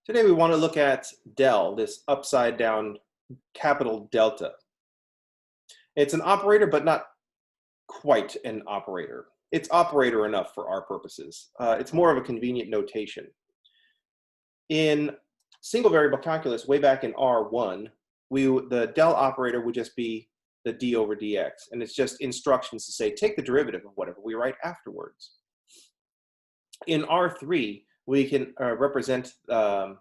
Today we want to look at del, this upside down capital delta. It's an operator, but not quite an operator. It's operator enough for our purposes. It's more of a convenient notation. In single variable calculus, way back in R1, the del operator would just be the d over dx, and it's just instructions to say, take the derivative of whatever we write afterwards. In R3, we can represent the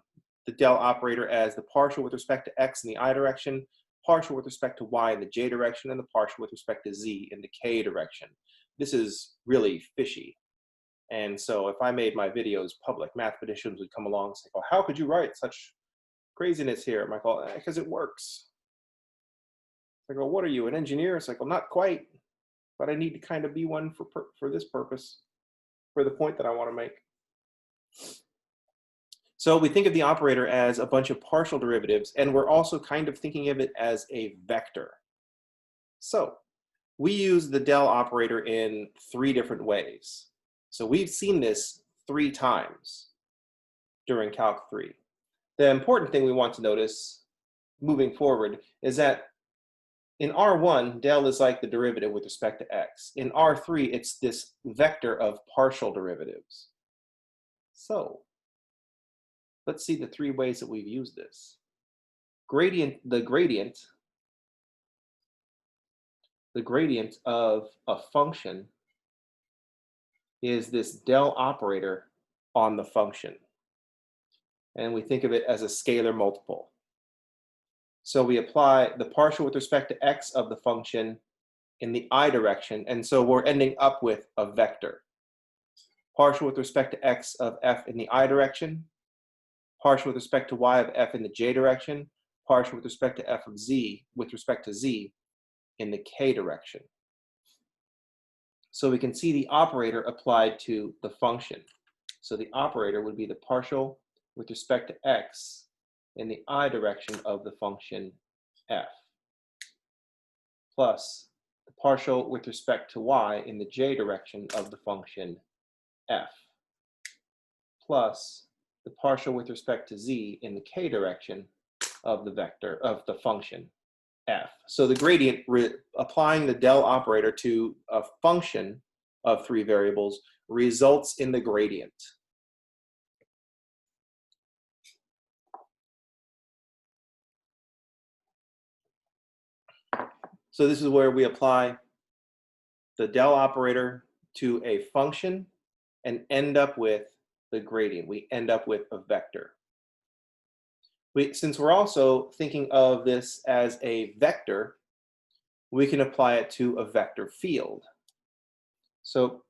del operator as the partial with respect to x in the I direction, partial with respect to y in the j direction, and the partial with respect to z in the k direction. This is really fishy. And so if I made my videos public, mathematicians would come along and say, well, how could you write such craziness here? I might go, because it works. I go, what are you, an engineer? It's like, well, not quite, but I need to kind of be one for this purpose, for the point that I want to make. So we think of the operator as a bunch of partial derivatives, and we're also kind of thinking of it as a vector. So we use the del operator in 3 different ways. So we've seen this 3 times during Calc 3. The important thing we want to notice moving forward is that in R1, del is like the derivative with respect to x. In R3, it's this vector of partial derivatives. So let's see the 3 ways that we've used this. The gradient of a function is this del operator on the function. And we think of it as a scalar multiple. So we apply the partial with respect to x of the function in the I direction, and so we're ending up with a vector. Partial with respect to x of f in the I direction, partial with respect to y of f in the j direction, partial with respect to f of z with respect to z in the k direction. So we can see the operator applied to the function. So the operator would be the partial with respect to x in the I direction of the function f, plus the partial with respect to y in the j direction of the function f, plus the partial with respect to z in the k direction of the vector of the function f. So the gradient, applying the del operator to a function of 3 variables, results in the gradient. So this is where we apply the del operator to a function and end up with the gradient. We end up with a vector. Since we're also thinking of this as a vector, we can apply it to a vector field. So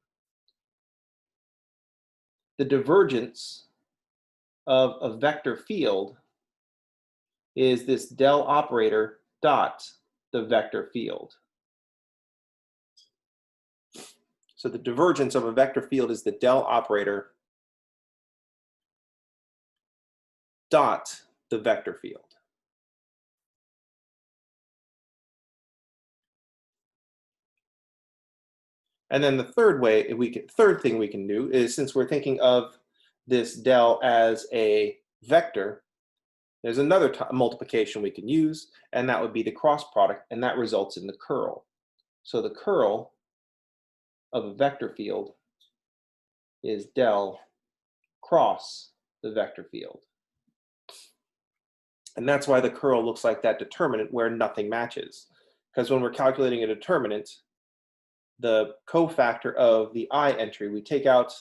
the divergence of a vector field is this del operator dot the vector field. So the divergence of a vector field is the del operator dot the vector field. And then the third thing we can do is, since we're thinking of this del as a vector, there's another multiplication we can use, and that would be the cross product, and that results in the curl. So the curl of a vector field is del cross the vector field. And that's why the curl looks like that determinant where nothing matches. Because when we're calculating a determinant, the cofactor of the I entry, we take out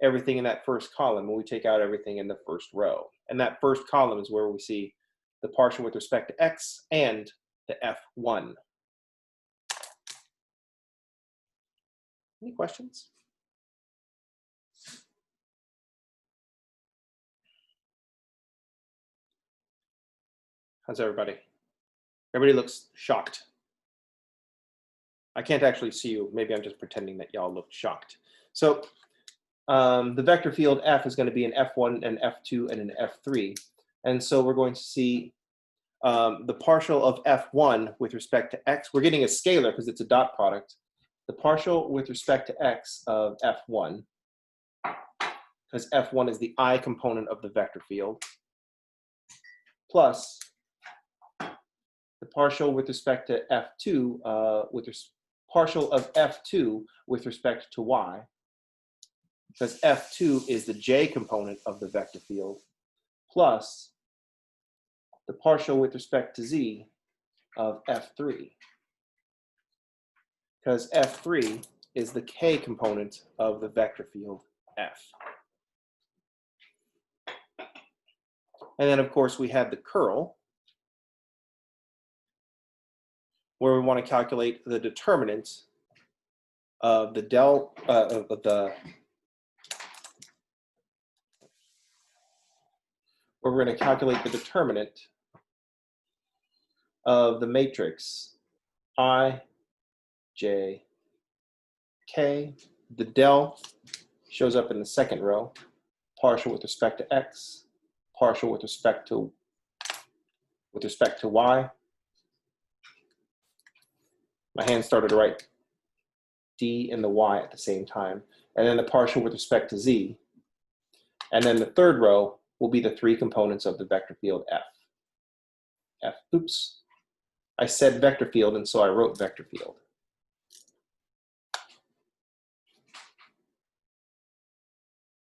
everything in that first column, and we take out everything in the first row. And that first column is where we see the partial with respect to x and the f1. Any questions? How's everybody? Everybody looks shocked. I can't actually see you. Maybe I'm just pretending that y'all look shocked. So the vector field f is going to be an f1, an f2, and an f3. And so we're going to see the partial of f1 with respect to x. We're getting a scalar because it's a dot product. The partial with respect to x of f1 because F1 is the I component of the vector field, plus the partial with respect to F2, partial of F2 with respect to Y, because F2 is the J component of the vector field, plus the partial with respect to Z of F3, because F3 is the K component of the vector field F. And then, of course, we have the curl, where we want to calculate the determinant of the where we're going to calculate the determinant of the matrix I, J, K. The del shows up in the second row, partial with respect to X, partial with respect to Y. My hand started to write D and the Y at the same time, and then the partial with respect to Z. And then the third row will be the three components of the vector field F. Oops. I said vector field, and so I wrote vector field.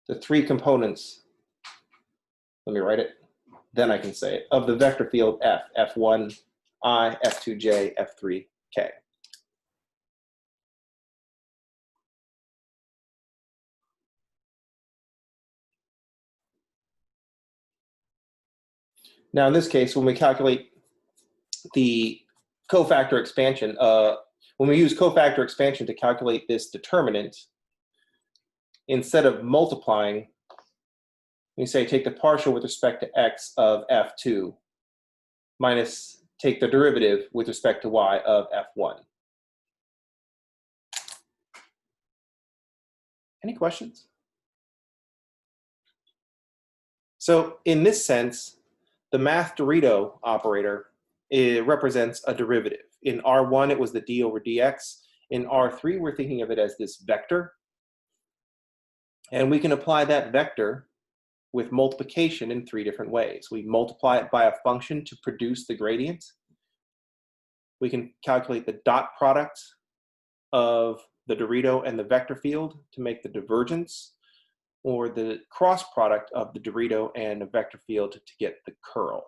The three components, let me write it, then I can say it, of the vector field F, F1, I, F2J, F3K. Now in this case, when we calculate the cofactor expansion, when we use cofactor expansion to calculate this determinant, instead of multiplying, we say take the partial with respect to X of F2 minus take the derivative with respect to Y of F1. Any questions? So in this sense, the math Dorito operator, it represents a derivative. In R1, it was the d over dx. In R3, we're thinking of it as this vector. And we can apply that vector with multiplication in three different ways. We multiply it by a function to produce the gradient. We can calculate the dot product of the Dorito and the vector field to make the divergence, or the cross product of the Dorito and a vector field to get the curl.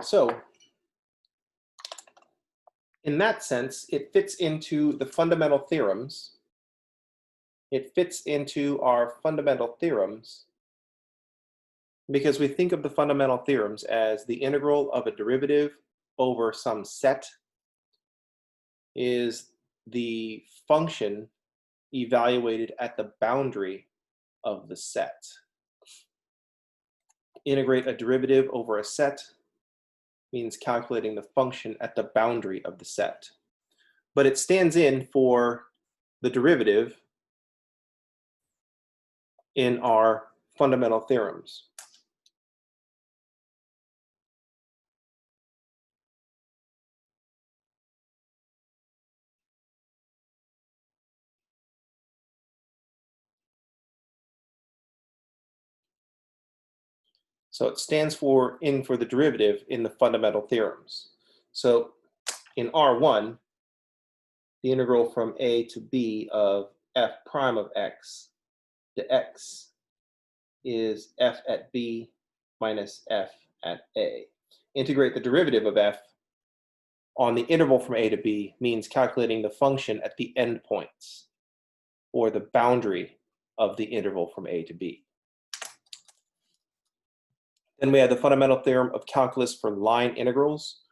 So in that sense, it fits into the fundamental theorems. It fits into our fundamental theorems because we think of the fundamental theorems as the integral of a derivative over some set is the function evaluated at the boundary of the set. Integrate a derivative over a set means calculating the function at the boundary of the set. But it stands in for the derivative in our fundamental theorems. So it stands for the derivative in the fundamental theorems. So in R1, the integral from a to b of f prime of x to x is f at b minus f at a. Integrate the derivative of f on the interval from a to b means calculating the function at the endpoints, or the boundary of the interval from a to b. Then we have the fundamental theorem of calculus for line integrals,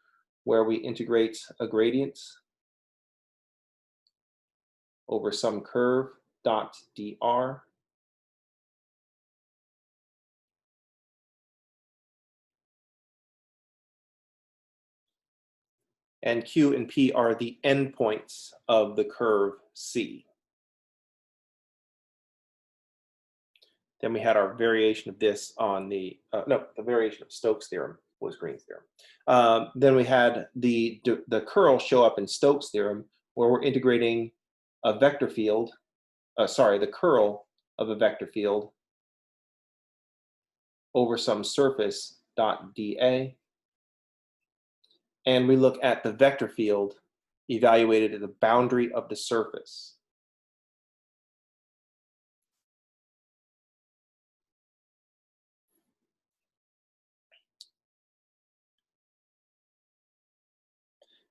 where we integrate a gradient over some curve dot dr. And Q and P are the endpoints of the curve C. Then we had our variation of this on the variation of Stokes' theorem was Green's theorem. Then we had the curl show up in Stokes' theorem, where we're integrating a vector field, the curl of a vector field over some surface dot dA. And we look at the vector field evaluated at the boundary of the surface.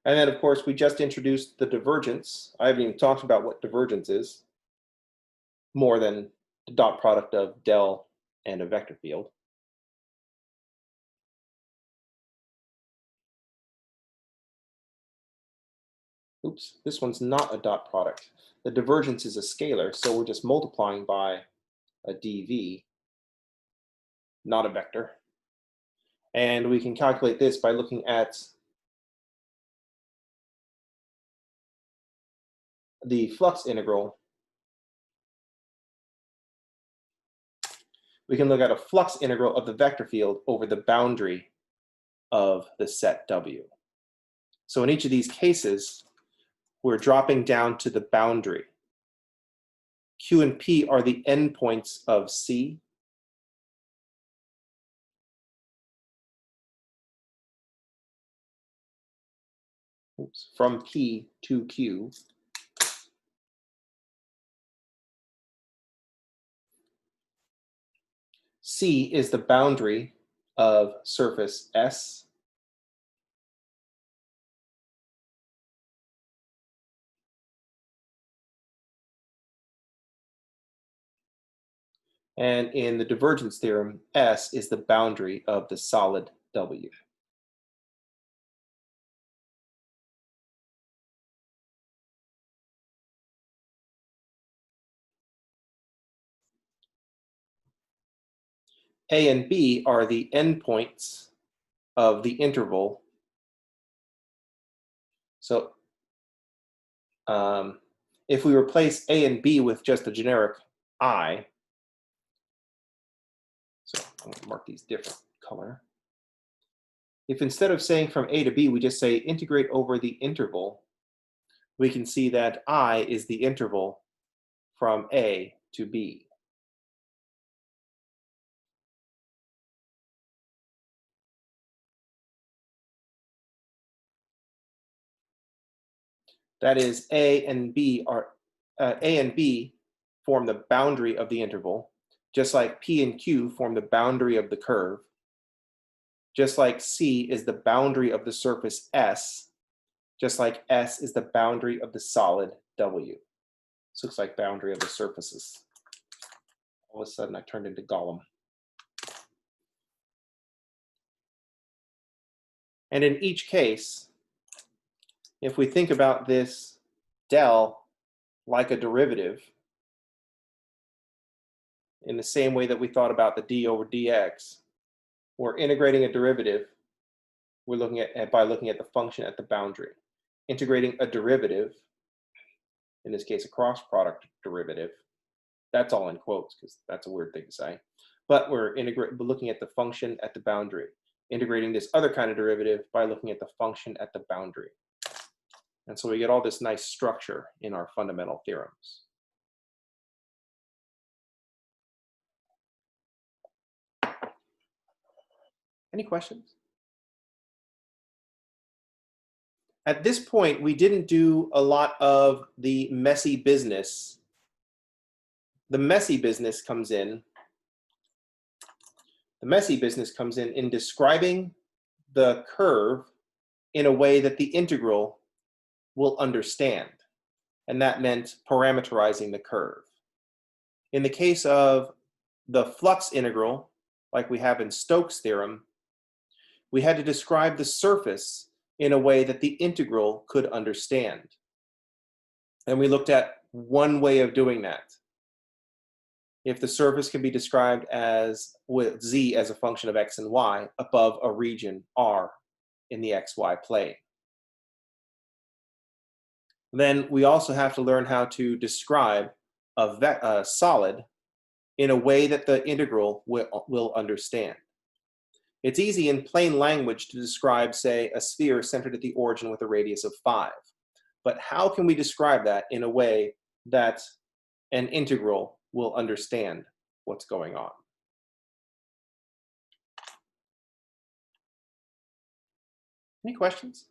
And then, of course, we just introduced the divergence. I haven't even talked about what divergence is, more than the dot product of del and a vector field. Oops, this one's not a dot product. The divergence is a scalar, so we're just multiplying by a dv, not a vector. And we can calculate this by looking at the flux integral. We can look at a flux integral of the vector field over the boundary of the set W. So in each of these cases, we're dropping down to the boundary. Q and P are the endpoints of C. Oops, from P to Q. C is the boundary of surface S. And in the divergence theorem, S is the boundary of the solid W. A and B are the endpoints of the interval. So if we replace A and B with just a generic I, so I'm going to mark these different color. If instead of saying from A to B, we just say integrate over the interval, we can see that I is the interval from A to B. That is, A and B form the boundary of the interval, just like P and Q form the boundary of the curve, just like C is the boundary of the surface S, just like S is the boundary of the solid W. This looks like boundary of the surfaces. All of a sudden I turned into Gollum. And in each case, if we think about this del like a derivative, in the same way that we thought about the d over dx, we're integrating a derivative. We're looking at by looking at the function at the boundary. Integrating a derivative, in this case a cross product derivative, that's all in quotes because that's a weird thing to say, but we're looking at the function at the boundary. Integrating this other kind of derivative by looking at the function at the boundary. And so we get all this nice structure in our fundamental theorems. Any questions? At this point, we didn't do a lot of the messy business. The messy business comes in. The messy business comes in describing the curve in a way that the integral will understand. And that meant parameterizing the curve. In the case of the flux integral, like we have in Stokes' theorem, we had to describe the surface in a way that the integral could understand. And we looked at one way of doing that. If the surface can be described as with z as a function of x and y above a region R in the xy plane. Then we also have to learn how to describe a solid in a way that the integral will understand. It's easy in plain language to describe, say, a sphere centered at the origin with a radius of 5. But how can we describe that in a way that an integral will understand what's going on? Any questions?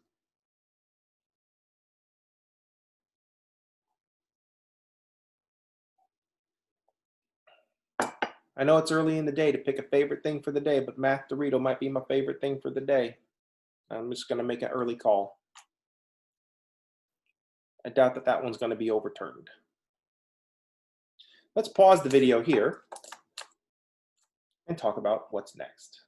I know it's early in the day to pick a favorite thing for the day, but Math Dorito might be my favorite thing for the day. I'm just going to make an early call. I doubt that that one's going to be overturned. Let's pause the video here and talk about what's next.